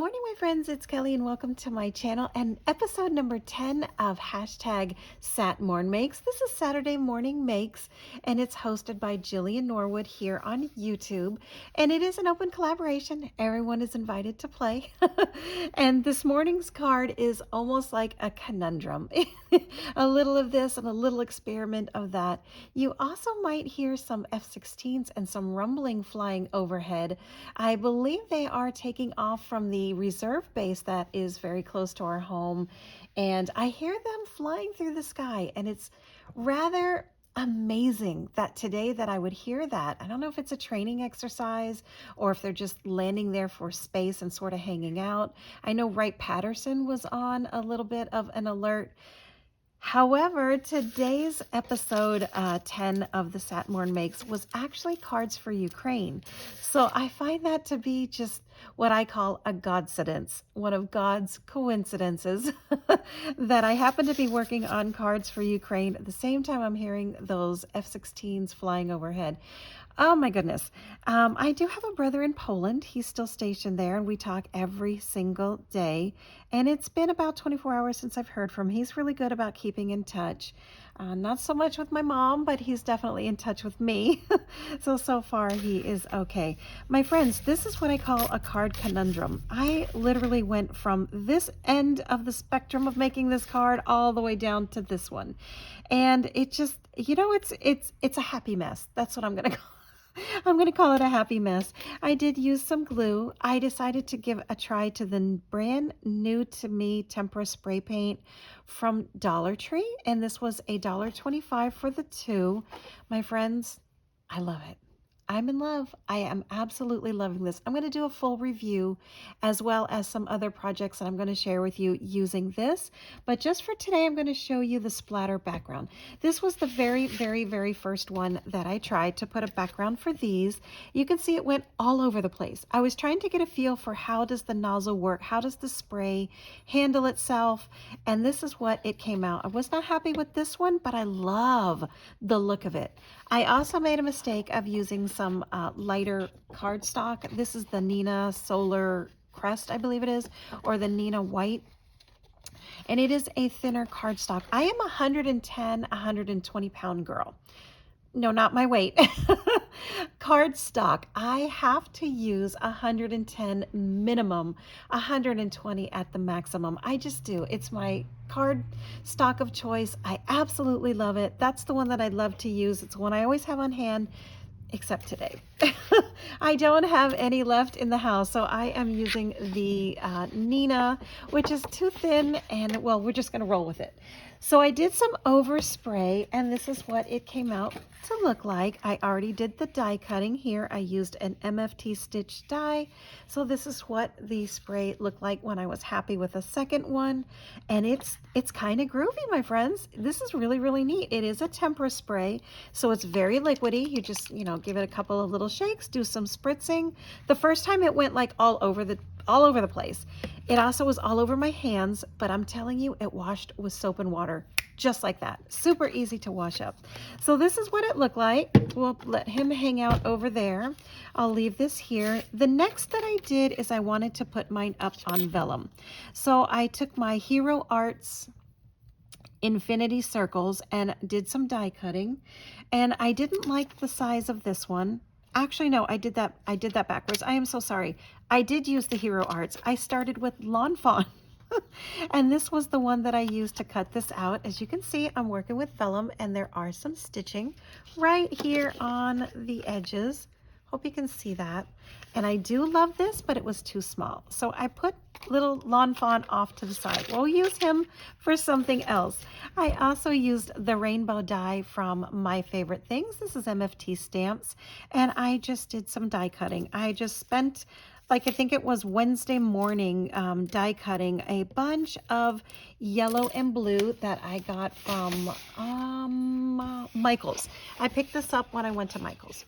morning, my friends. It's Kelly, and welcome to my channel and episode number 10 of hashtag Satmorn Makes. This is Saturday Morning Makes, and it's hosted by Jillian Norwood here on YouTube. And it is an open collaboration. Everyone is invited to play. And this morning's card is almost like a conundrum. A little of this and a little experiment of that. You also might hear some F-16s and some rumbling flying overhead. I believe they are taking off from the reserve base that is very close to our home, and I hear them flying through the sky, and it's rather amazing that today that I would hear that. I don't know if it's a training exercise or if they're just landing there for space and sort of hanging out. I know Wright-Patterson was on a little bit of an alert. However, today's episode 10 of the Satmorn Makes was actually cards for Ukraine. So I find that to be just what I call a godcidence, one of God's coincidences, that I happen to be working on cards for Ukraine at the same time I'm hearing those F-16s flying overhead. Oh my goodness. I do have a brother in Poland. He's still stationed there, and we talk every single day. And it's been about 24 hours since I've heard from him. He's really good about keeping in touch. Not so much with my mom, but he's definitely in touch with me. So far he is okay. My friends, this is what I call a card conundrum. I literally went from this end of the spectrum of making this card all the way down to this one. And it just, it's a happy mess. That's what I'm going to call. I'm going to call it a happy mess. I did use some glue. I decided to give a try to the brand new to me tempera spray paint from Dollar Tree, and this was $1.25 for the two. My friends, I love it. I'm in love. I am absolutely loving this. I'm going to do a full review as well as some other projects that I'm going to share with you using this. But just for today, I'm going to show you the splatter background. This was the very first one that I tried to put a background for these. You can see it went all over the place. I was trying to get a feel for how does the nozzle work? How does the spray handle itself? And this is what it came out. I was not happy with this one, but I love the look of it. I also made a mistake of using some lighter cardstock. This is the Nina Solar Crest, I believe it is, or the Nina White. And it is a thinner cardstock. I am 120 pound girl. No, not my weight. Cardstock. I have to use 110 minimum, 120 at the maximum. I just do. It's my card stock of choice. I absolutely love it. That's the one that I love to use. It's one I always have on hand, except today. I don't have any left in the house, so I am using the Nina, which is too thin, and well, we're just going to roll with it. So I did some overspray, and this is what it came out to look like. I already did the die cutting here. I used an MFT stitch die. So this is what the spray looked like when I was happy with the second one. And it's kind of groovy, my friends. This is really neat. It is a tempera spray, so it's very liquidy. You just, give it a couple of little shakes, do some spritzing. The first time it went like all over the place. It also was all over my hands, but I'm telling you, it washed with soap and water, just like that. Super easy to wash up. So this is what it looked like. We'll let him hang out over there. I'll leave this here. The next that I did is I wanted to put mine up on vellum. So I took my Hero Arts infinity circles and did some die cutting, and I didn't like the size of this one. Actually, no, I did that backwards. I am so sorry. I did use the Hero Arts. I started with Lawn Fawn. And this was the one that I used to cut this out. As you can see, I'm working with vellum, and there are some stitching right here on the edges. Hope you can see that. And I do love this, but it was too small. So I put little Lawn Fawn off to the side. We'll use him for something else. I also used the rainbow die from My Favorite Things. This is MFT stamps. And I just did some die cutting. I just spent, I think it was Wednesday morning, die cutting a bunch of yellow and blue that I got from Michael's. I picked this up when I went to Michael's.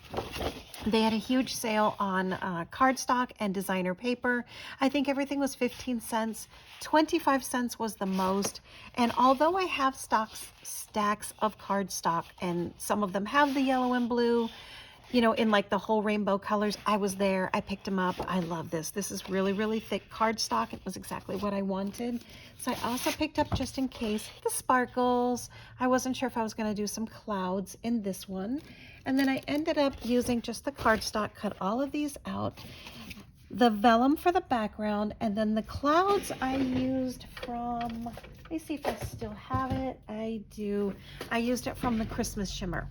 They had a huge sale on cardstock and designer paper. I think everything was 15 cents. 25 cents was the most. And although I have stacks of cardstock, and some of them have the yellow and blue, you know, in like the whole rainbow colors. I was there. I picked them up. I love this. This is really, really thick cardstock. It was exactly what I wanted. So I also picked up, just in case, the sparkles. I wasn't sure if I was going to do some clouds in this one. And then I ended up using just the cardstock, cut all of these out, the vellum for the background, and then the clouds I used from, let me see if I still have it. I do. I used it from the Christmas shimmer.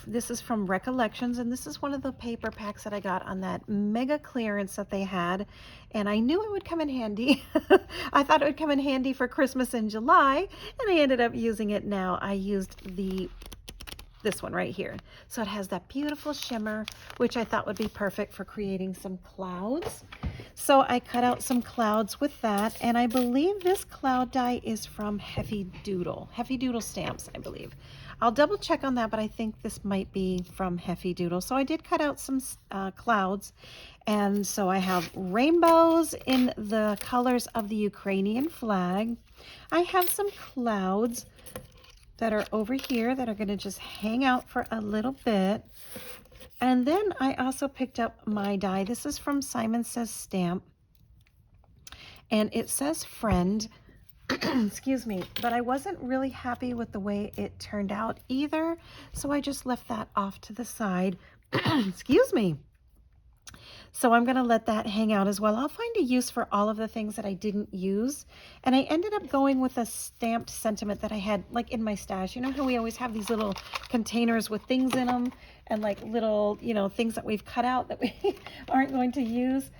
This is from Recollections, and this is one of the paper packs that I got on that mega clearance that they had, and I knew it would come in handy. I thought it would come in handy for Christmas in July, and I ended up using it now. I used this one right here. So it has that beautiful shimmer, which I thought would be perfect for creating some clouds. So I cut out some clouds with that, and I believe this cloud die is from Heavy Doodle Stamps, I believe. I'll double check on that, but I think this might be from Heavy Doodle. So I did cut out some clouds, and so I have rainbows in the colors of the Ukrainian flag. I have some clouds that are over here that are going to just hang out for a little bit. And then I also picked up my die. This is from Simon Says Stamp, and it says friend. Excuse me, but I wasn't really happy with the way it turned out either, so I just left that off to the side. Excuse me. So I'm going to let that hang out as well. I'll find a use for all of the things that I didn't use. And I ended up going with a stamped sentiment that I had like in my stash. You know how we always have these little containers with things in them and like little, you know, things that we've cut out that we aren't going to use?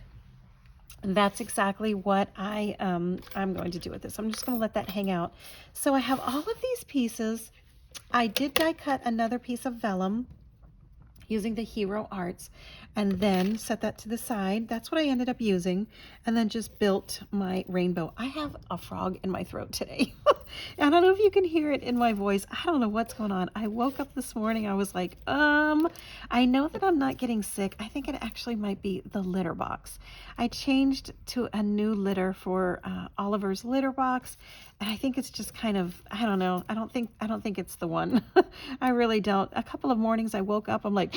And that's exactly what I'm going to do with this. I'm just going to let that hang out. So I have all of these pieces. I did die cut another piece of vellum using the Hero Arts, and then set that to the side. That's what I ended up using, and then just built my rainbow. I have a frog in my throat today. I don't know if you can hear it in my voice. I don't know what's going on. I woke up this morning, I was like, I know that I'm not getting sick. I think it actually might be the litter box. I changed to a new litter for Oliver's litter box, and I think it's just kind of, I don't know. I don't think it's the one. I really don't. A couple of mornings I woke up, I'm like,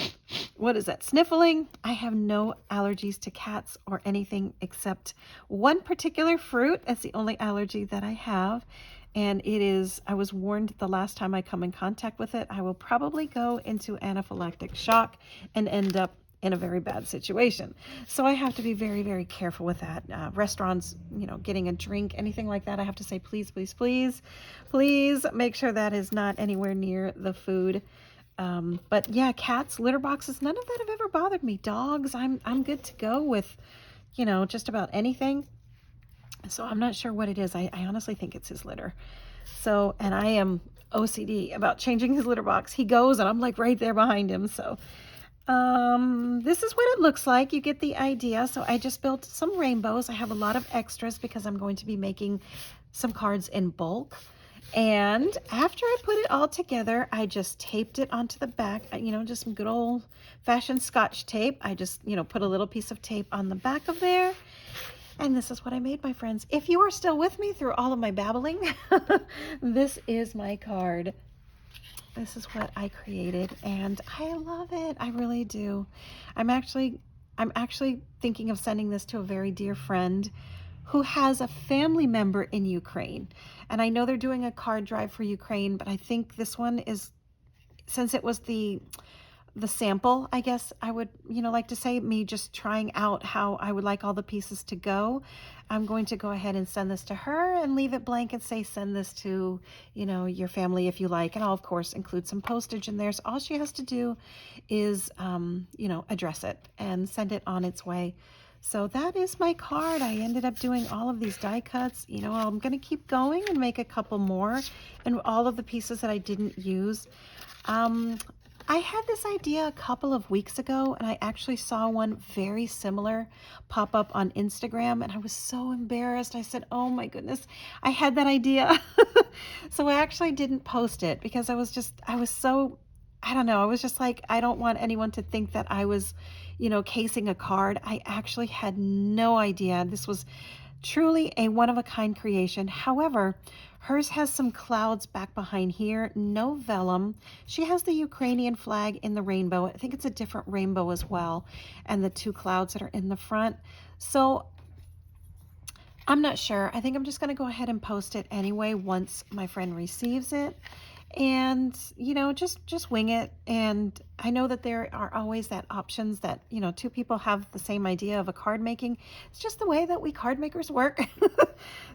what is that, sniffling? I have no allergies to cats or anything except one particular fruit. That's the only allergy that I have. And it is, I was warned the last time I come in contact with it, I will probably go into anaphylactic shock and end up in a very bad situation. So I have to be very, very careful with that. Restaurants, you know, getting a drink, anything like that, I have to say, please, please, please, please make sure that is not anywhere near the food. But yeah, cats, litter boxes, none of that have ever bothered me. Dogs, I'm good to go with, you know, just about anything. So I'm not sure what it is. I honestly think it's his litter. So, and I am OCD about changing his litter box. He goes and I'm like right there behind him. So this is what it looks like. You get the idea. So I just built some rainbows. I have a lot of extras because I'm going to be making some cards in bulk. And after I put it all together, I just taped it onto the back, you know, just some good old fashioned Scotch tape. I just, you know, put a little piece of tape on the back of there. And this is what I made, my friends. If you are still with me through all of my babbling, this is my card. This is what I created, and I love it. I really do. I'm actually thinking of sending this to a very dear friend who has a family member in Ukraine. And I know they're doing a card drive for Ukraine, but I think this one is, since it was the sample, I guess I would, you know, like to say, me just trying out how I would like all the pieces to go. I'm going to go ahead and send this to her and leave it blank and say, send this to, you know, your family if you like. And I'll, of course, include some postage in there. So all she has to do is, you know, address it and send it on its way. So that is my card. I ended up doing all of these die cuts. You know, I'm going to keep going and make a couple more, and all of the pieces that I didn't use. I had this idea a couple of weeks ago, and I actually saw one very similar pop up on Instagram, and I was so embarrassed. I said, oh my goodness, I had that idea. So I actually didn't post it because I was so, I don't know, I was just like, I don't want anyone to think that I was, you know, casing a card. I actually had no idea. This was Truly a one-of-a-kind creation. However, hers has some clouds back behind here, no vellum. She has the Ukrainian flag in the rainbow. I think it's a different rainbow as well, and the two clouds that are in the front. So I'm not sure. I think I'm just going to go ahead and post it anyway once my friend receives it. And, you know, just wing it. And I know that there are always that options that, you know, two people have the same idea of a card making. It's just the way that we card makers work.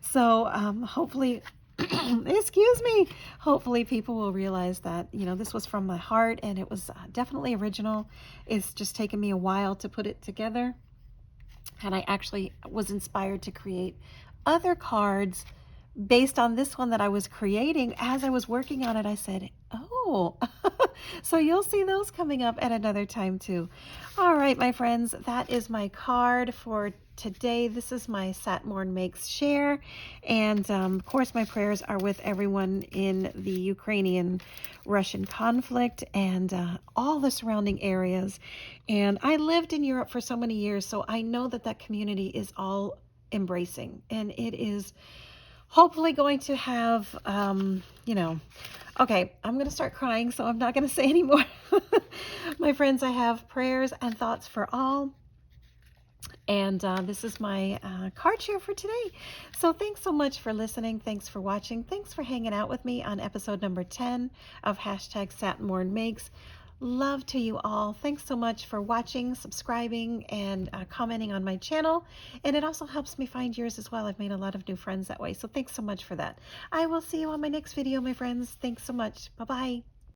So hopefully, excuse me, hopefully people will realize that, you know, this was from my heart and it was definitely original. It's just taken me a while to put it together. And I actually was inspired to create other cards based on this one that I was creating. As I was working on it, I said, oh, so you'll see those coming up at another time too. All right, my friends, that is my card for today. This is my Satmorn Makes share. And of course, my prayers are with everyone in the Ukrainian-Russian conflict and all the surrounding areas. And I lived in Europe for so many years, so I know that that community is all embracing, and it is hopefully going to have, you know, okay, I'm going to start crying, so I'm not going to say anymore. My friends, I have prayers and thoughts for all. And this is my card share for today. So thanks so much for listening. Thanks for watching. Thanks for hanging out with me on episode number 10 of hashtag Satmorn Makes. Love to you all. Thanks so much for watching, subscribing, and commenting on my channel. And it also helps me find yours as well. I've made a lot of new friends that way. So thanks so much for that. I will see you on my next video, my friends. Thanks so much. Bye-bye.